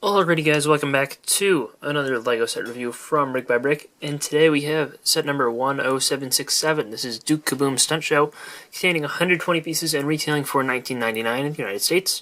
Alrighty guys, welcome back to another LEGO set review from BrickByBrick, and today we have set number 10767. This is Duke Caboom Stunt Show, containing 120 pieces and retailing for $19.99 in the United States,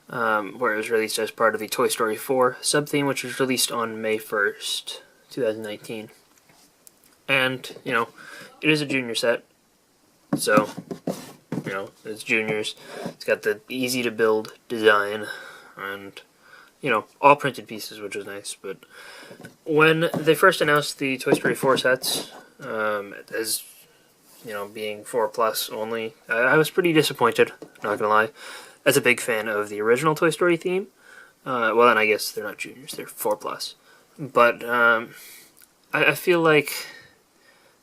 where it was released as part of the Toy Story 4 sub-theme, which was released on May 1st, 2019. And, it is a junior set, so, it's juniors. It's got the easy-to-build design, and all printed pieces, which is nice. But when they first announced the Toy Story 4 sets, as, being 4+ only, I was pretty disappointed, not gonna lie. As a big fan of the original Toy Story theme, well then I guess they're not juniors, they're 4+. But, I feel like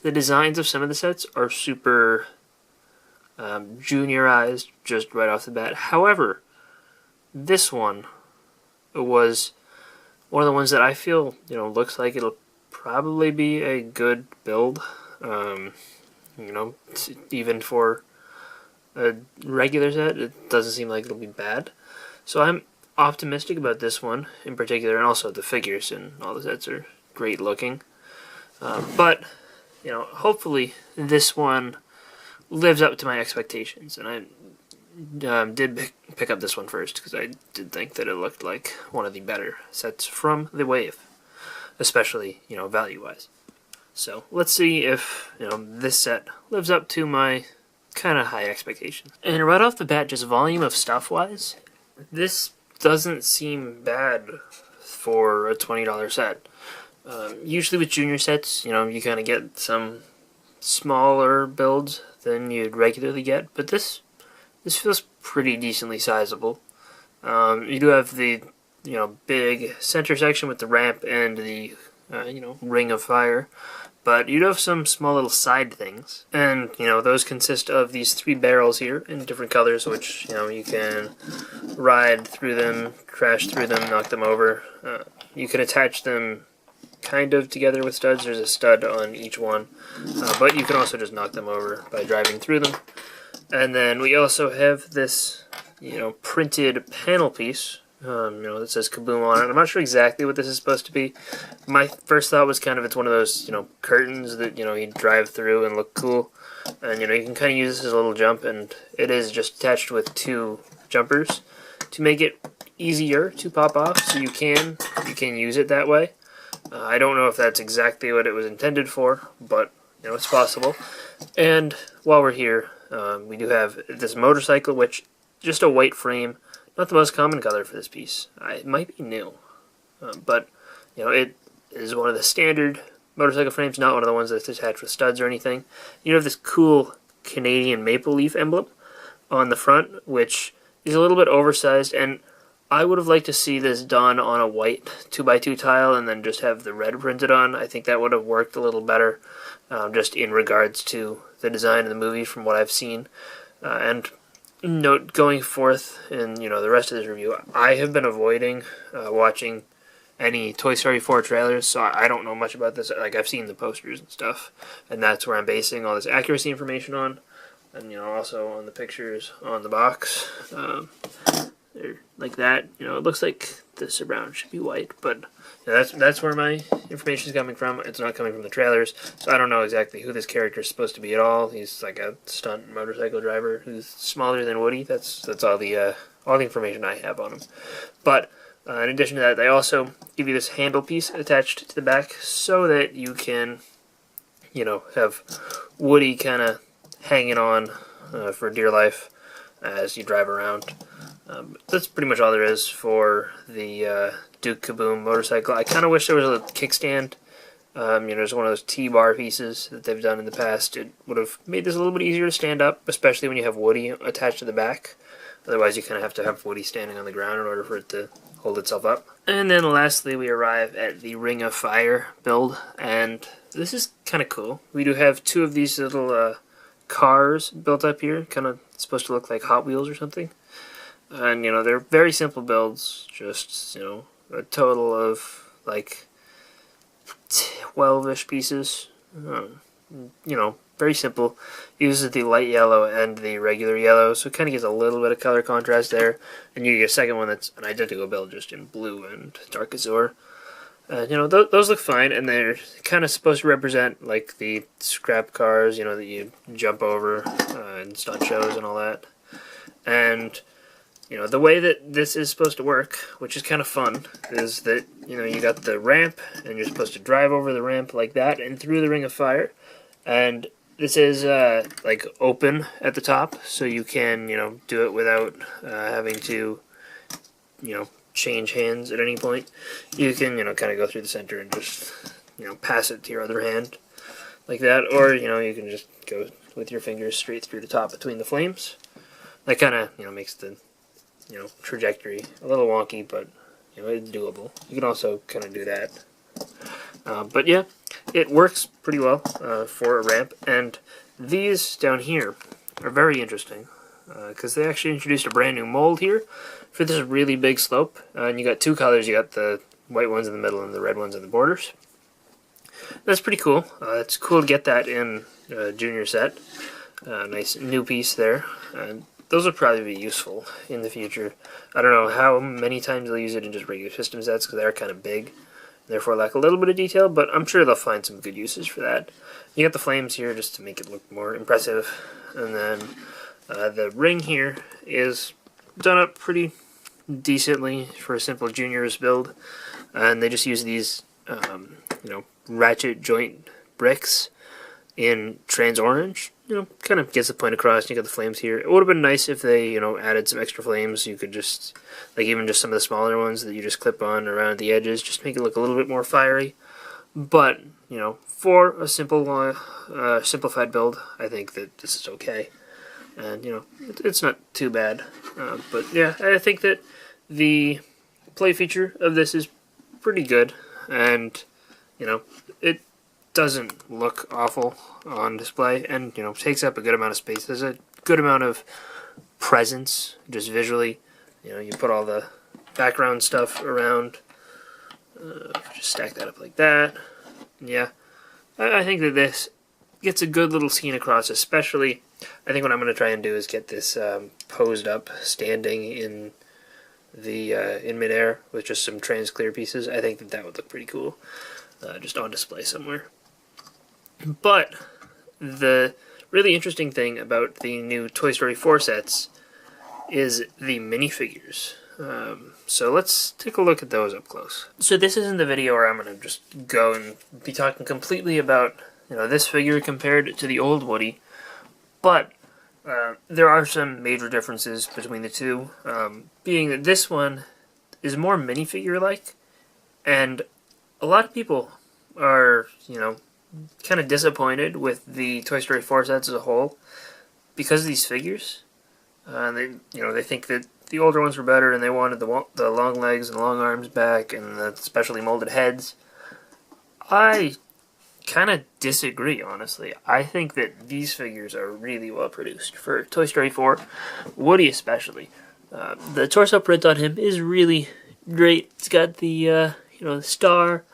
the designs of some of the sets are super juniorized just right off the bat. However, this one was one of the ones that I feel, looks like it'll probably be a good build, even for a regular set, it doesn't seem like it'll be bad. So I'm optimistic about this one in particular, and also the figures and all the sets are great looking. But, hopefully this one lives up to my expectations, and I did pick up this one first because I did think that it looked like one of the better sets from the wave, especially, value-wise. So let's see if, this set lives up to my kind of high expectations. And right off the bat, just volume of stuff-wise, this doesn't seem bad for a $20 set. Usually with junior sets, you kind of get some smaller builds than you'd regularly get, but this feels pretty decently sizable. You do have the, big center section with the ramp and the, ring of fire, but you do have some small little side things. And, those consist of these 3 barrels here in different colors, which, you can ride through them, crash through them, knock them over. You can attach them kind of together with studs. There's a stud on each one, but you can also just knock them over by driving through them. And then we also have this, printed panel piece, that says Caboom on it. I'm not sure exactly what this is supposed to be. My first thought was kind of it's one of those, curtains that, you drive through and look cool. And, you can kind of use this as a little jump, and it is just attached with 2 jumpers to make it easier to pop off, so you can use it that way. I don't know if that's exactly what it was intended for, but, it's possible. And while we're here, we do have this motorcycle, which just a white frame, not the most common color for this piece. It might be new, but it is one of the standard motorcycle frames, not one of the ones that's attached with studs or anything. You have this cool Canadian maple leaf emblem on the front, which is a little bit oversized, and I would have liked to see this done on a white 2x2 tile and then just have the red printed on. I think that would have worked a little better, just in regards to the design of the movie from what I've seen. And going forth in, the rest of this review, I have been avoiding watching any Toy Story 4 trailers, so I don't know much about this. Like, I've seen the posters and stuff, and that's where I'm basing all this accuracy information on. And, also on the pictures on the box. They're like that. It looks like the surround should be white, but that's where my information is coming from. It's not coming from the trailers, so I don't know exactly who this character is supposed to be at all. He's like a stunt motorcycle driver who's smaller than Woody. That's all the information I have on him. But in addition to that, they also give you this handle piece attached to the back so that you can, have Woody kind of hanging on for dear life as you drive around. That's pretty much all there is for the Duke Caboom motorcycle. I kind of wish there was a kickstand. There's one of those T-bar pieces that they've done in the past. It would have made this a little bit easier to stand up, especially when you have Woody attached to the back. Otherwise, you kind of have to have Woody standing on the ground in order for it to hold itself up. And then lastly, we arrive at the Ring of Fire build, and this is kind of cool. We do have 2 of these little cars built up here, kind of supposed to look like Hot Wheels or something. And, they're very simple builds, just, a total of, like, 12-ish pieces. very simple. Uses the light yellow and the regular yellow, so it kind of gives a little bit of color contrast there. And you get a second one that's an identical build, just in blue and dark azure. Those look fine, and they're kind of supposed to represent like the scrap cars, that you jump over in stunt shows and all that. And the way that this is supposed to work, which is kind of fun, is that you got the ramp, and you're supposed to drive over the ramp like that and through the ring of fire. And this is like open at the top, so you can do it without having to change hands at any point. You can kind of go through the center and just pass it to your other hand like that, or you can just go with your fingers straight through the top between the flames. That kind of makes the trajectory a little wonky, but it's doable. You can also kind of do that. But yeah, it works pretty well for a ramp. And these down here are very interesting because they actually introduced a brand new mold here for this really big slope. And you got two colors. You got the white ones in the middle and the red ones in the borders. That's pretty cool. It's cool to get that in a junior set. Nice new piece there. Those will probably be useful in the future. I don't know how many times they'll use it in just regular system sets because they're kind of big, therefore lack a little bit of detail, but I'm sure they'll find some good uses for that. You got the flames here just to make it look more impressive, and then the ring here is done up pretty decently for a simple juniors build, and they just use these ratchet joint bricks in trans orange. Kind of gets the point across. You got the flames here. It would have been nice if they, added some extra flames. You could just, even just some of the smaller ones that you just clip on around the edges, just make it look a little bit more fiery. But, for a simple, simplified build, I think that this is okay. And, it's not too bad. But, yeah, I think that the play feature of this is pretty good. And, it doesn't look awful on display, and takes up a good amount of space. There's a good amount of presence just visually. You put all the background stuff around, just stack that up like that. Yeah, I think that this gets a good little scene across. Especially, I think what I'm going to try and do is get this posed up, standing in the in midair with just some trans clear pieces. I think that would look pretty cool, just on display somewhere. But the really interesting thing about the new Toy Story 4 sets is the minifigures. So let's take a look at those up close. So this isn't the video where I'm going to just go and be talking completely about this figure compared to the old Woody, but there are some major differences between the two, being that this one is more minifigure-like, and a lot of people are, kind of disappointed with the Toy Story 4 sets as a whole because of these figures. They think that the older ones were better, and they wanted the long legs and long arms back, and the specially molded heads. I kind of disagree, honestly. I think that these figures are really well produced for Toy Story 4, Woody especially. The torso print on him is really great. It's got the the star.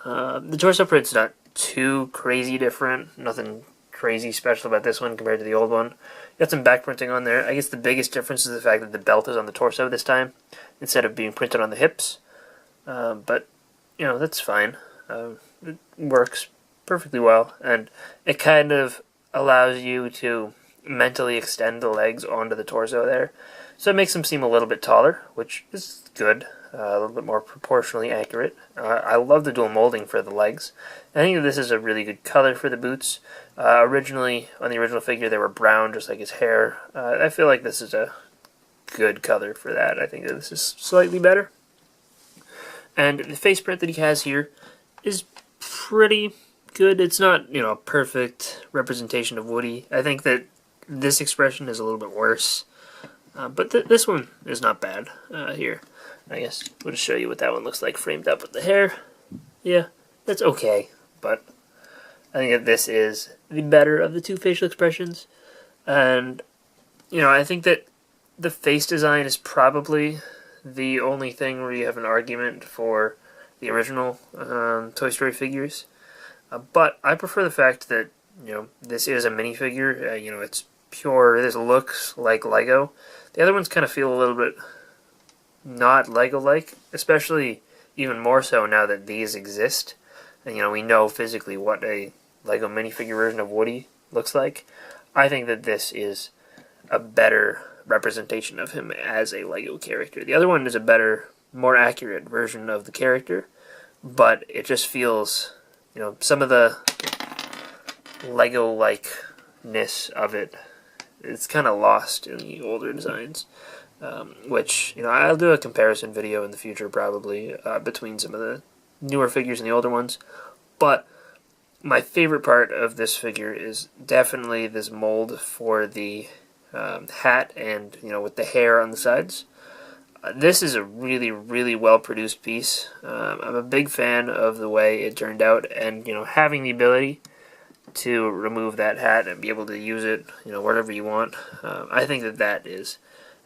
The torso print's not too crazy different. Nothing crazy special about this one compared to the old one. Got some back printing on there. I guess the biggest difference is the fact that the belt is on the torso this time instead of being printed on the hips. But that's fine. It works perfectly well, and it kind of allows you to mentally extend the legs onto the torso there. So it makes them seem a little bit taller, which is good. A little bit more proportionally accurate. I love the dual molding for the legs. I think this is a really good color for the boots. Originally, on the original figure, they were brown, just like his hair. I feel like this is a good color for that. I think that this is slightly better. And the face print that he has here is pretty good. It's not, a perfect representation of Woody. I think that this expression is a little bit worse. But this one is not bad here. I guess we'll just show you what that one looks like framed up with the hair. Yeah, that's okay, but I think that this is the better of the two facial expressions. And, I think that the face design is probably the only thing where you have an argument for the original Toy Story figures. But I prefer the fact that this is a minifigure. It's pure. This looks like Lego. The other ones kind of feel a little bit not Lego-like, especially even more so now that these exist. And, we know physically what a Lego minifigure version of Woody looks like. I think that this is a better representation of him as a Lego character. The other one is a better, more accurate version of the character, but it just feels, some of the Lego-likeness of it, it's kind of lost in the older designs. Which, I'll do a comparison video in the future probably between some of the newer figures and the older ones. But my favorite part of this figure is definitely this mold for the hat and, with the hair on the sides. This is a really, really well-produced piece. I'm a big fan of the way it turned out, and, having the ability to remove that hat and be able to use it, wherever you want. I think that is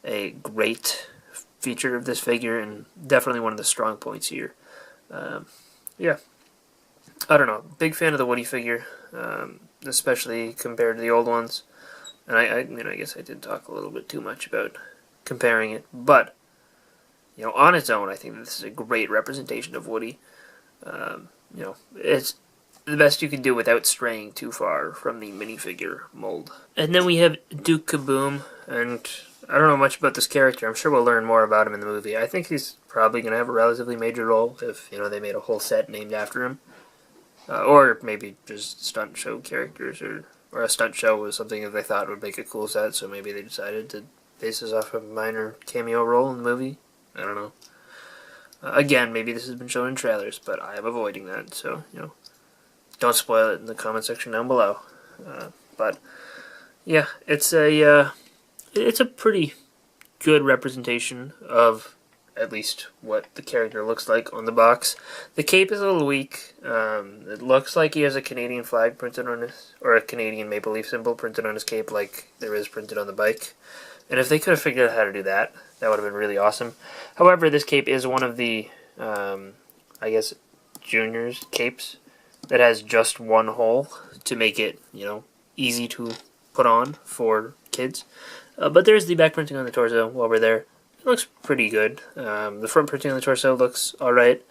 a great feature of this figure, and definitely one of the strong points here. Yeah, I don't know. Big fan of the Woody figure, especially compared to the old ones. And I guess I did talk a little bit too much about comparing it, but on its own, I think that this is a great representation of Woody. It's the best you can do without straying too far from the minifigure mold. And then we have Duke Caboom, and I don't know much about this character. I'm sure we'll learn more about him in the movie. I think he's probably going to have a relatively major role if, they made a whole set named after him. Or maybe just stunt show characters, or a stunt show was something that they thought would make a cool set, so maybe they decided to base this off a minor cameo role in the movie. I don't know. Again, maybe this has been shown in trailers, but I am avoiding that, so, don't spoil it in the comment section down below. But, yeah, it's a pretty good representation of at least what the character looks like on the box. The cape is a little weak. It looks like he has a Canadian flag printed on his, or a Canadian maple leaf symbol printed on his cape like there is printed on the bike. And if they could have figured out how to do that, that would have been really awesome. However, this cape is one of the, I guess, juniors capes that has just one hole to make it, easy to put on for kids. But there's the back printing on the torso while we're there. It looks pretty good. The front printing on the torso looks alright.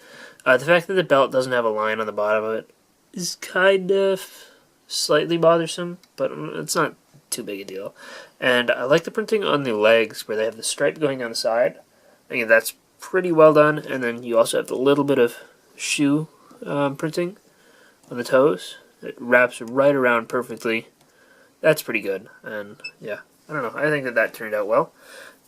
The fact that the belt doesn't have a line on the bottom of it is kind of slightly bothersome, but it's not too big a deal. And I like the printing on the legs where they have the stripe going down the side. I think that's pretty well done. And then you also have the little bit of shoe printing on the toes. It wraps right around perfectly. That's pretty good. And yeah, I don't know. I think that turned out well.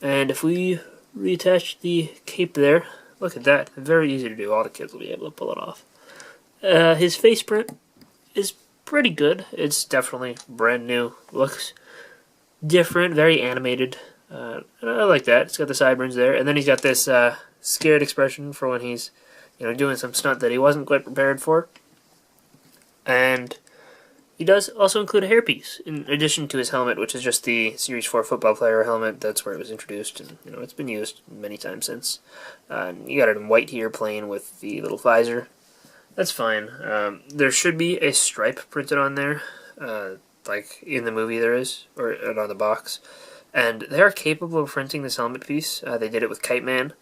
And if we reattach the cape there, look at that. Very easy to do. All the kids will be able to pull it off. His face print is pretty good. It's definitely brand new. Looks different, very animated. I like that. It's got the sideburns there. And then he's got this scared expression for when he's doing some stunt that he wasn't quite prepared for. And he does also include a hairpiece, in addition to his helmet, which is just the Series 4 football player helmet. That's where it was introduced, and it's been used many times since. You got it in white here, playing with the little visor. That's fine. There should be a stripe printed on there, like in the movie there is, or on the box. And they are capable of printing this helmet piece. They did it with Kite Man.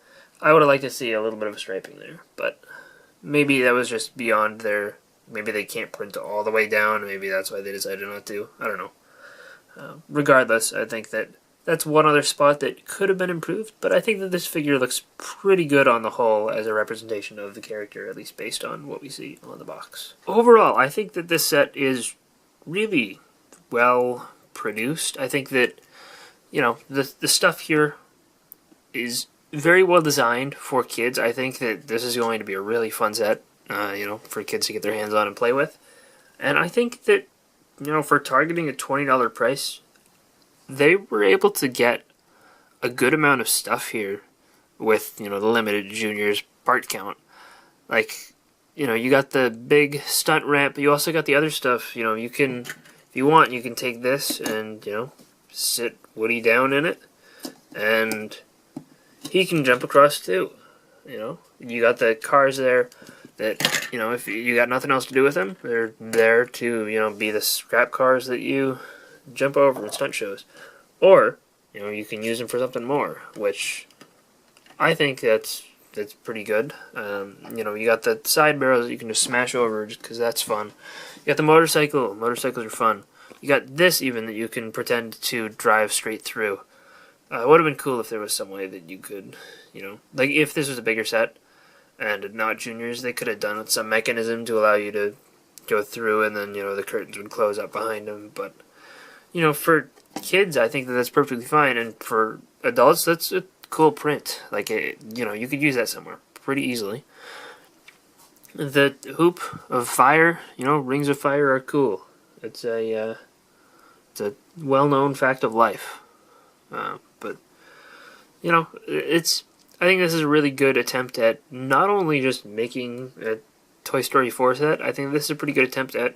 I would have liked to see a little bit of striping there, but maybe that was just beyond their... Maybe they can't print all the way down. Maybe that's why they decided not to. I don't know. Regardless, I think that's one other spot that could have been improved, but I think that this figure looks pretty good on the whole as a representation of the character, at least based on what we see on the box. Overall, I think that this set is really well produced. I think that, the stuff here is very well designed for kids. I think that this is going to be a really fun set. For kids to get their hands on and play with. And I think that, for targeting a $20 price, they were able to get a good amount of stuff here with, the limited juniors part count. Like, you got the big stunt ramp, but you also got the other stuff. You can, if you want, you can take this and, sit Woody down in it, and he can jump across too. You got the cars there. that, you know, if you got nothing else to do with them, they're there to, you know, be the scrap cars that you jump over in stunt shows. Or, you know, you can use them for something more, which I think that's pretty good. You know, you got the side barrels that you can just smash over just because that's fun. You got the motorcycle. Motorcycles are fun. You got this even that you can pretend to drive straight through. It would have been cool if there was some way that you could, you know, like if this was a bigger set and not juniors, they could have done with some mechanism to allow you to go through and then, you know, the curtains would close up behind them. But, you know, for kids, I think that that's perfectly fine. And for adults, that's a cool print. Like, you know, you could use that somewhere pretty easily. The hoop of fire, you know, rings of fire are cool. It's a well-known fact of life. But, you know, I think this is a really good attempt at not only just making a Toy Story 4 set, I think this is a pretty good attempt at,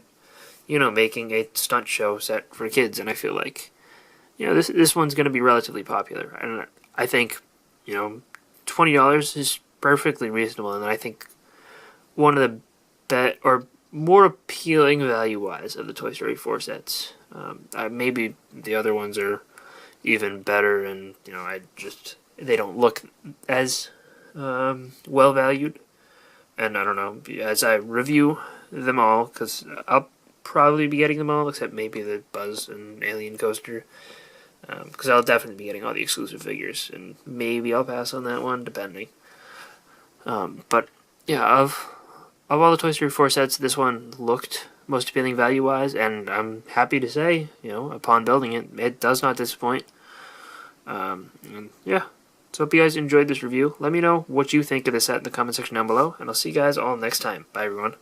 you know, making a stunt show set for kids, and I feel like, you know, this one's going to be relatively popular, and I think, you know, $20 is perfectly reasonable, and I think one of the more appealing value-wise of the Toy Story 4 sets. Maybe the other ones are even better, and, you know, they don't look as well valued. And I don't know, as I review them all, because I'll probably be getting them all, except maybe the Buzz and Alien Coaster, because I'll definitely be getting all the exclusive figures, and maybe I'll pass on that one, depending. But yeah, of all the Toy Story 4 sets, this one looked most appealing value-wise, and I'm happy to say, you know, upon building it, it does not disappoint. And yeah, so hope you guys enjoyed this review. Let me know what you think of the set in the comment section down below, and I'll see you guys all next time. Bye, everyone.